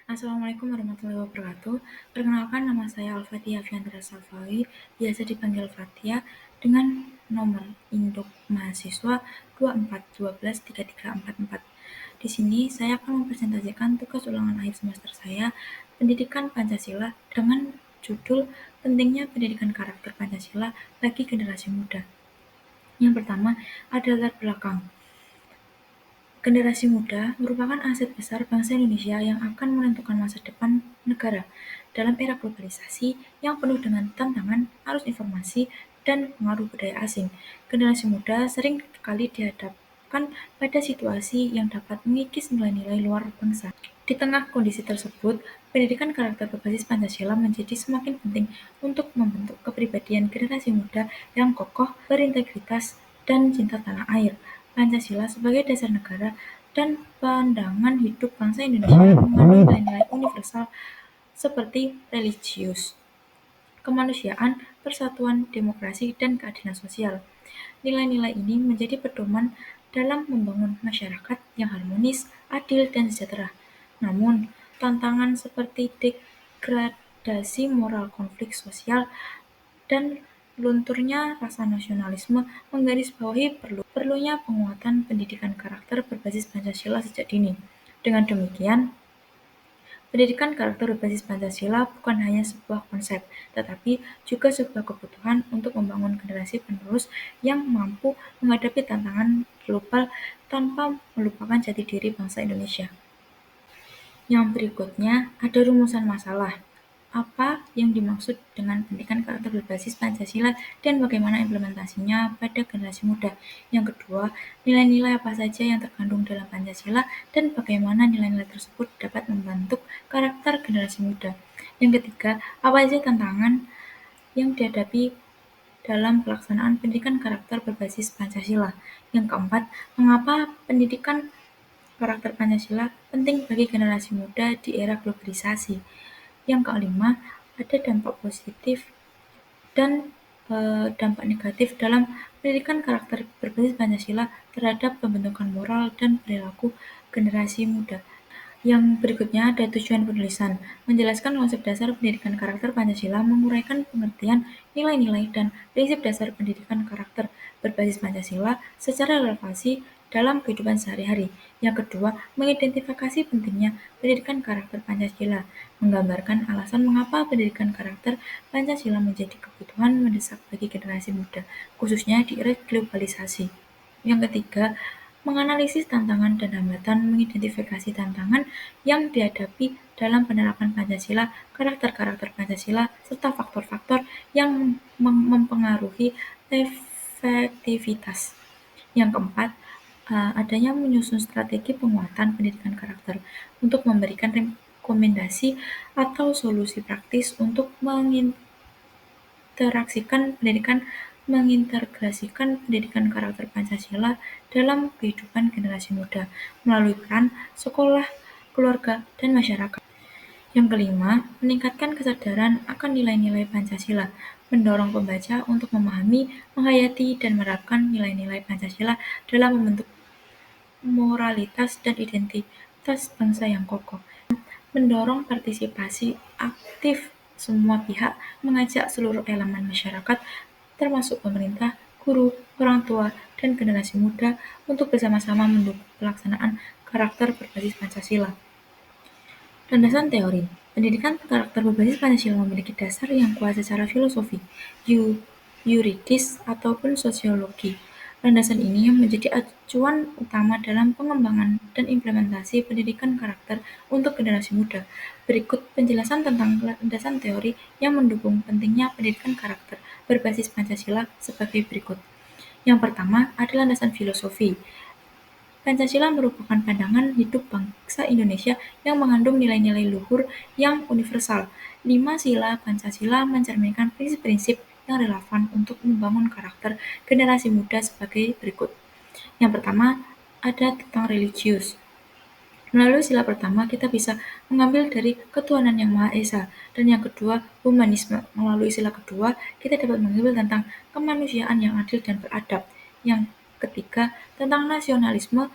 Assalamualaikum warahmatullahi wabarakatuh. Perkenalkan, nama saya Al-Fatihah Fiandra Safawi, biasa dipanggil Fatia, dengan nomor induk mahasiswa 24123344. Di sini saya akan mempresentasikan tugas ulangan akhir semester saya, Pendidikan Pancasila, dengan judul Pentingnya Pendidikan Karakter Pancasila bagi Generasi Muda. Yang pertama, ada latar belakang. Generasi muda merupakan aset besar bangsa Indonesia yang akan menentukan masa depan negara. Dalam era globalisasi yang penuh dengan tantangan, arus informasi, dan pengaruh budaya asing, generasi muda sering kali dihadapkan pada situasi yang dapat mengikis nilai-nilai luar bangsa. Di tengah kondisi tersebut, pendidikan karakter berbasis Pancasila menjadi semakin penting untuk membentuk kepribadian generasi muda yang kokoh, berintegritas, dan cinta tanah air. Pancasila sebagai dasar negara dan pandangan hidup bangsa Indonesia mengandung nilai-nilai universal seperti religius, kemanusiaan, persatuan, demokrasi, dan keadilan sosial. Nilai-nilai ini menjadi pedoman dalam membangun masyarakat yang harmonis, adil, dan sejahtera. Namun, tantangan seperti degradasi moral, konflik sosial, dan lunturnya rasa nasionalisme menggarisbawahi perlunya penguatan pendidikan karakter berbasis Pancasila sejak dini. Dengan demikian, pendidikan karakter berbasis Pancasila bukan hanya sebuah konsep, tetapi juga sebuah kebutuhan untuk membangun generasi penerus yang mampu menghadapi tantangan global tanpa melupakan jati diri bangsa Indonesia. Yang berikutnya ada rumusan masalah. Apa yang dimaksud dengan pendidikan karakter berbasis Pancasila dan bagaimana implementasinya pada generasi muda? Yang kedua, nilai-nilai apa saja yang terkandung dalam Pancasila dan bagaimana nilai-nilai tersebut dapat membentuk karakter generasi muda? Yang ketiga, apa saja tantangan yang dihadapi dalam pelaksanaan pendidikan karakter berbasis Pancasila? Yang keempat, mengapa pendidikan karakter Pancasila penting bagi generasi muda di era globalisasi? Yang kelima, ada dampak positif dan dampak negatif dalam pendidikan karakter berbasis Pancasila terhadap pembentukan moral dan perilaku generasi muda. Yang berikutnya ada tujuan penulisan, menjelaskan konsep dasar pendidikan karakter Pancasila, menguraikan pengertian nilai-nilai dan prinsip dasar pendidikan karakter berbasis Pancasila secara relevansi dalam kehidupan sehari-hari. Yang kedua, mengidentifikasi pentingnya pendidikan karakter Pancasila, menggambarkan alasan mengapa pendidikan karakter Pancasila menjadi kebutuhan mendesak bagi generasi muda, khususnya di era globalisasi. Yang ketiga, menganalisis tantangan dan hambatan, mengidentifikasi tantangan yang dihadapi dalam penerapan Pancasila, karakter-karakter Pancasila, serta faktor-faktor yang mempengaruhi efektivitas. Yang keempat, adanya menyusun strategi penguatan pendidikan karakter untuk memberikan rekomendasi atau solusi praktis untuk mengintegrasikan pendidikan karakter Pancasila dalam kehidupan generasi muda melalui peran sekolah, keluarga, dan masyarakat. Yang kelima, meningkatkan kesadaran akan nilai-nilai Pancasila, mendorong pembaca untuk memahami, menghayati, dan menerapkan nilai-nilai Pancasila dalam membentuk moralitas dan identitas bangsa yang kokoh. Mendorong partisipasi aktif semua pihak, mengajak seluruh elemen masyarakat, termasuk pemerintah, guru, orang tua, dan generasi muda untuk bersama-sama mendukung pelaksanaan karakter berbasis Pancasila. Landasan teori, pendidikan karakter berbasis Pancasila memiliki dasar yang kuat secara filosofi, yuridis, ataupun sosiologi. Landasan ini menjadi acuan utama dalam pengembangan dan implementasi pendidikan karakter untuk generasi muda. Berikut penjelasan tentang landasan teori yang mendukung pentingnya pendidikan karakter berbasis Pancasila sebagai berikut. Yang pertama adalah landasan filosofi. Pancasila merupakan pandangan hidup bangsa Indonesia yang mengandung nilai-nilai luhur yang universal. 5 sila Pancasila mencerminkan prinsip-prinsip yang relevan untuk membangun karakter generasi muda sebagai berikut. Yang pertama, ada tentang religius. Melalui sila pertama, kita bisa mengambil dari ketuhanan yang Maha Esa. Dan yang kedua, humanisme. Melalui sila kedua, kita dapat mengambil tentang kemanusiaan yang adil dan beradab. Yang ketiga, tentang nasionalisme.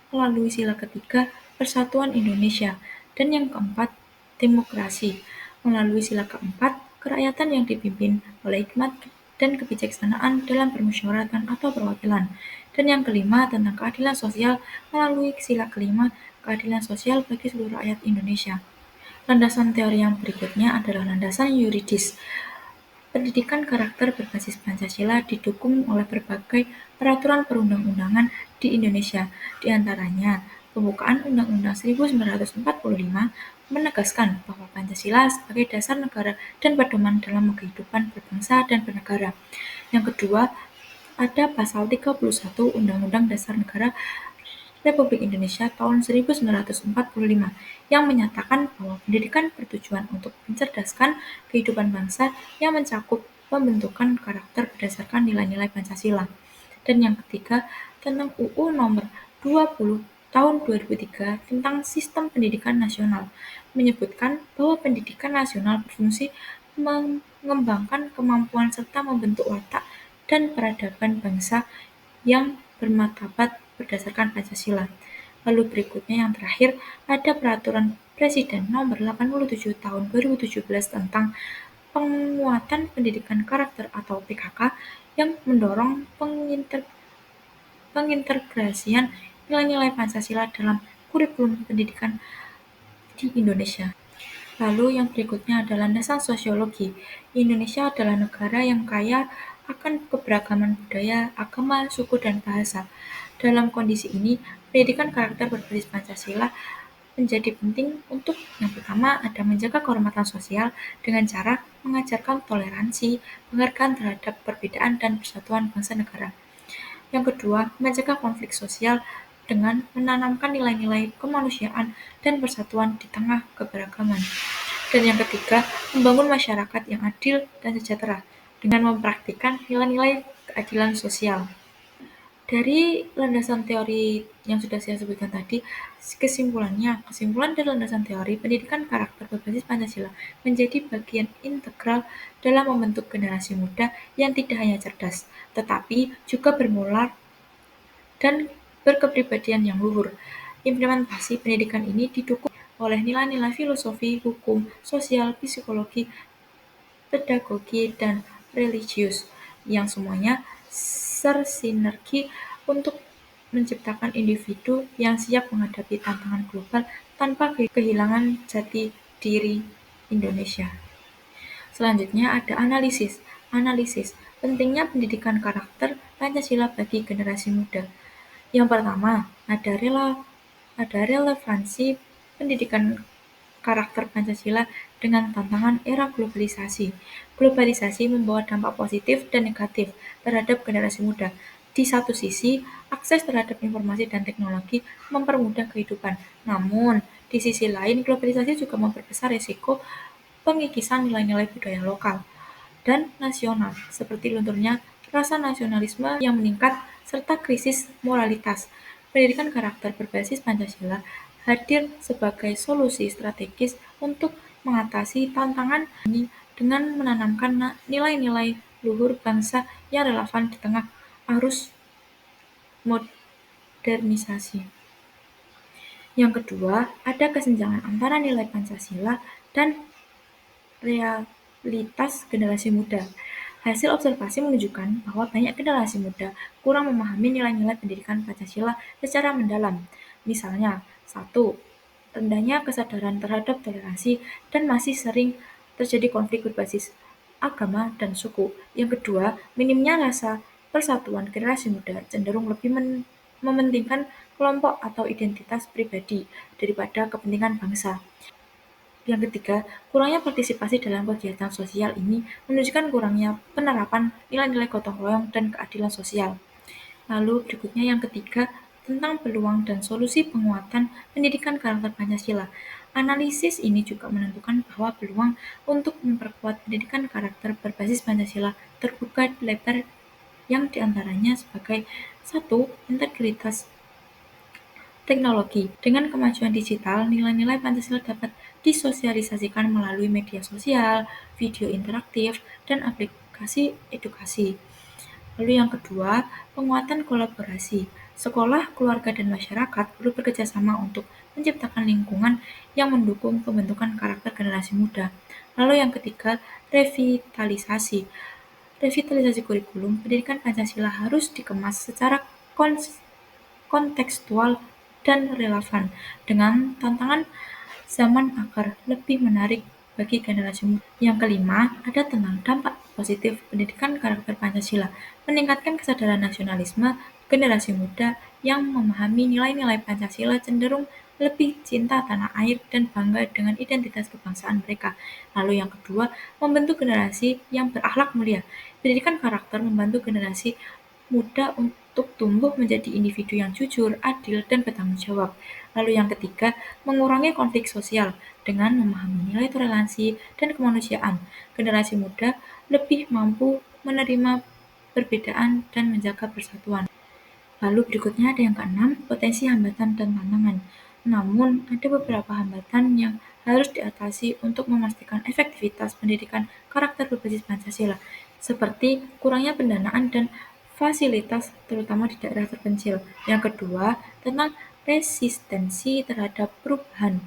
Melalui sila ketiga, persatuan Indonesia. Dan yang keempat, demokrasi. Melalui sila keempat, kerakyatan yang dipimpin oleh hikmat dan kebijaksanaan dalam permusyawaratan atau perwakilan. Dan yang kelima, tentang keadilan sosial melalui sila kelima, keadilan sosial bagi seluruh rakyat Indonesia. Landasan teori yang berikutnya adalah landasan yuridis. Pendidikan karakter berbasis Pancasila didukung oleh berbagai peraturan perundang-undangan di Indonesia, di antaranya Pembukaan Undang-Undang 1945 menegaskan bahwa Pancasila sebagai dasar negara dan pedoman dalam kehidupan berbangsa dan bernegara. Yang kedua, ada pasal 31 Undang-Undang Dasar Negara Republik Indonesia tahun 1945 yang menyatakan bahwa pendidikan bertujuan untuk mencerdaskan kehidupan bangsa yang mencakup pembentukan karakter berdasarkan nilai-nilai Pancasila. Dan yang ketiga, tentang UU Nomor 20 Tahun 2003 tentang Sistem Pendidikan Nasional menyebutkan bahwa pendidikan nasional berfungsi mengembangkan kemampuan serta membentuk watak dan peradaban bangsa yang bermartabat berdasarkan Pancasila. Lalu berikutnya yang terakhir ada Peraturan Presiden Nomor 87 Tahun 2017 tentang penguatan pendidikan karakter atau PKK yang mendorong pengintegrasian nilai-nilai Pancasila dalam kurikulum pendidikan di Indonesia. Lalu yang berikutnya adalah landasan sosiologi. Indonesia adalah negara yang kaya akan keberagaman budaya, agama, suku, dan bahasa. Dalam kondisi ini, pendidikan karakter berbasis Pancasila menjadi penting untuk yang pertama ada menjaga kehormatan sosial dengan cara mengajarkan toleransi, penghargaan terhadap perbedaan dan persatuan bangsa negara. Yang kedua, mencegah konflik sosial dengan menanamkan nilai-nilai kemanusiaan dan persatuan di tengah keberagaman. Dan yang ketiga, membangun masyarakat yang adil dan sejahtera dengan mempraktikkan nilai-nilai keadilan sosial. Dari landasan teori yang sudah saya sebutkan tadi, kesimpulan dari landasan teori pendidikan karakter berbasis Pancasila menjadi bagian integral dalam membentuk generasi muda yang tidak hanya cerdas, tetapi juga bermoral dan berkepribadian yang luhur. Implementasi pendidikan ini didukung oleh nilai-nilai filosofi, hukum, sosial, psikologi, pedagogi, dan religius yang semuanya bersinergi untuk menciptakan individu yang siap menghadapi tantangan global tanpa kehilangan jati diri Indonesia. Selanjutnya ada analisis. Analisis pentingnya pendidikan karakter Pancasila bagi generasi muda. Yang pertama, ada relevansi pendidikan karakter Pancasila dengan tantangan era globalisasi. Globalisasi membawa dampak positif dan negatif terhadap generasi muda. Di satu sisi, akses terhadap informasi dan teknologi mempermudah kehidupan. Namun, di sisi lain, globalisasi juga memperbesar risiko pengikisan nilai-nilai budaya lokal dan nasional, seperti lunturnya rasa nasionalisme yang meningkat serta krisis moralitas. Pendidikan karakter berbasis Pancasila hadir sebagai solusi strategis untuk mengatasi tantangan ini dengan menanamkan nilai-nilai luhur bangsa yang relevan di tengah arus modernisasi. Yang kedua, ada kesenjangan antara nilai Pancasila dan realitas generasi muda. Hasil observasi menunjukkan bahwa banyak generasi muda kurang memahami nilai-nilai pendidikan Pancasila secara mendalam. Misalnya, 1. Rendahnya kesadaran terhadap toleransi dan masih sering terjadi konflik berbasis agama dan suku. Yang kedua, minimnya rasa persatuan generasi muda cenderung lebih mementingkan kelompok atau identitas pribadi daripada kepentingan bangsa. Yang ketiga, kurangnya partisipasi dalam kegiatan sosial ini menunjukkan kurangnya penerapan nilai-nilai gotong royong dan keadilan sosial. Lalu berikutnya yang ketiga, tentang peluang dan solusi penguatan pendidikan karakter Pancasila. Analisis ini juga menentukan bahwa peluang untuk memperkuat pendidikan karakter berbasis Pancasila terbuka lebar yang diantaranya sebagai 1. Integritas teknologi. Dengan kemajuan digital, nilai-nilai Pancasila dapat disosialisasikan melalui media sosial, video interaktif, dan aplikasi edukasi. Lalu yang kedua, penguatan kolaborasi. Sekolah, keluarga, dan masyarakat perlu bekerja sama untuk menciptakan lingkungan yang mendukung pembentukan karakter generasi muda. Lalu yang ketiga, revitalisasi. Revitalisasi kurikulum pendidikan Pancasila harus dikemas secara kontekstual dan relevan dengan tantangan zaman agar lebih menarik bagi generasi muda. Yang kelima, ada tentang dampak positif pendidikan karakter Pancasila, meningkatkan kesadaran nasionalisme generasi muda yang memahami nilai-nilai Pancasila cenderung lebih cinta tanah air dan bangga dengan identitas kebangsaan mereka. Lalu yang kedua, membentuk generasi yang berakhlak mulia. Pendidikan karakter membantu generasi muda untuk tumbuh menjadi individu yang jujur, adil, dan bertanggung jawab. Lalu yang ketiga, mengurangi konflik sosial dengan memahami nilai toleransi dan kemanusiaan. Generasi muda lebih mampu menerima perbedaan dan menjaga persatuan. Lalu berikutnya ada yang keenam, potensi hambatan dan tantangan. Namun, ada beberapa hambatan yang harus diatasi untuk memastikan efektivitas pendidikan karakter berbasis Pancasila, seperti kurangnya pendanaan dan fasilitas terutama di daerah terpencil. Yang kedua, tentang resistensi terhadap perubahan.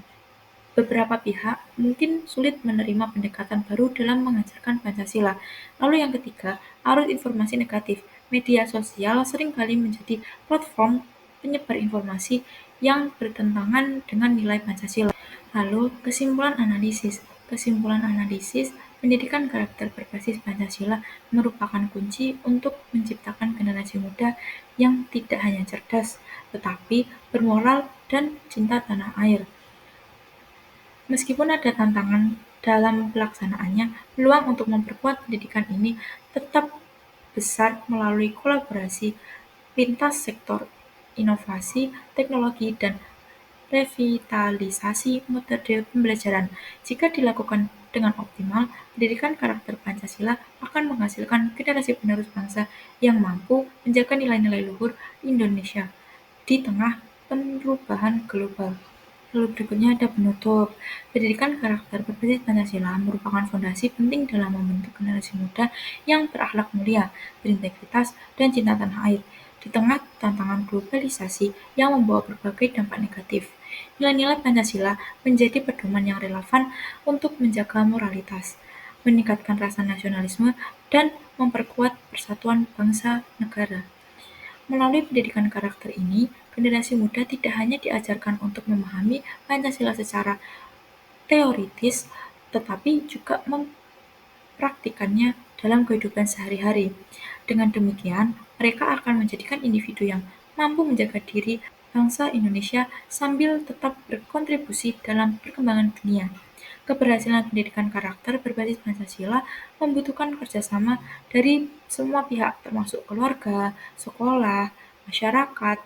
Beberapa pihak mungkin sulit menerima pendekatan baru dalam mengajarkan Pancasila. Lalu yang ketiga, arus informasi negatif. Media sosial seringkali menjadi platform penyebar informasi yang bertentangan dengan nilai Pancasila. Lalu, kesimpulan analisis. Kesimpulan analisis, pendidikan karakter berbasis Pancasila merupakan kunci untuk menciptakan generasi muda yang tidak hanya cerdas, tetapi bermoral dan cinta tanah air. Meskipun ada tantangan dalam pelaksanaannya, peluang untuk memperkuat pendidikan ini tetap besar melalui kolaborasi lintas sektor, inovasi, teknologi, dan revitalisasi metode pembelajaran. Jika dilakukan dengan optimal, pendidikan karakter Pancasila akan menghasilkan generasi penerus bangsa yang mampu menjaga nilai-nilai luhur Indonesia di tengah perubahan global. Lalu berikutnya ada penutup. Pendidikan karakter berbasis Pancasila merupakan fondasi penting dalam membentuk generasi muda yang berakhlak mulia, berintegritas, dan cinta tanah air. Di tengah tantangan globalisasi yang membawa berbagai dampak negatif, nilai-nilai Pancasila menjadi pedoman yang relevan untuk menjaga moralitas, meningkatkan rasa nasionalisme, dan memperkuat persatuan bangsa negara. Melalui pendidikan karakter ini, generasi muda tidak hanya diajarkan untuk memahami Pancasila secara teoritis, tetapi juga mempraktikannya dalam kehidupan sehari-hari. Dengan demikian, mereka akan menjadikan individu yang mampu menjaga diri bangsa Indonesia sambil tetap berkontribusi dalam perkembangan dunia. Keberhasilan pendidikan karakter berbasis Pancasila membutuhkan kerjasama dari semua pihak, termasuk keluarga, sekolah, masyarakat,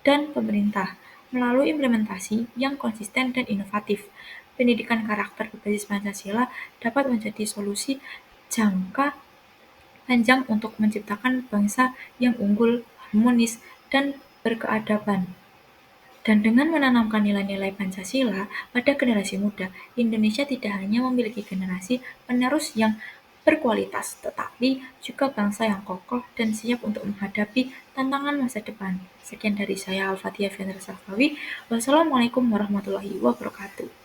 dan pemerintah. Melalui implementasi yang konsisten dan inovatif, pendidikan karakter berbasis Pancasila dapat menjadi solusi jangka panjang untuk menciptakan bangsa yang unggul, harmonis, dan berkeadaban. Dan dengan menanamkan nilai-nilai Pancasila pada generasi muda, Indonesia tidak hanya memiliki generasi penerus yang berkualitas, tetapi juga bangsa yang kokoh dan siap untuk menghadapi tantangan masa depan. Sekian dari saya, Al-Fatihah Fianra Safawi. Wassalamualaikum warahmatullahi wabarakatuh.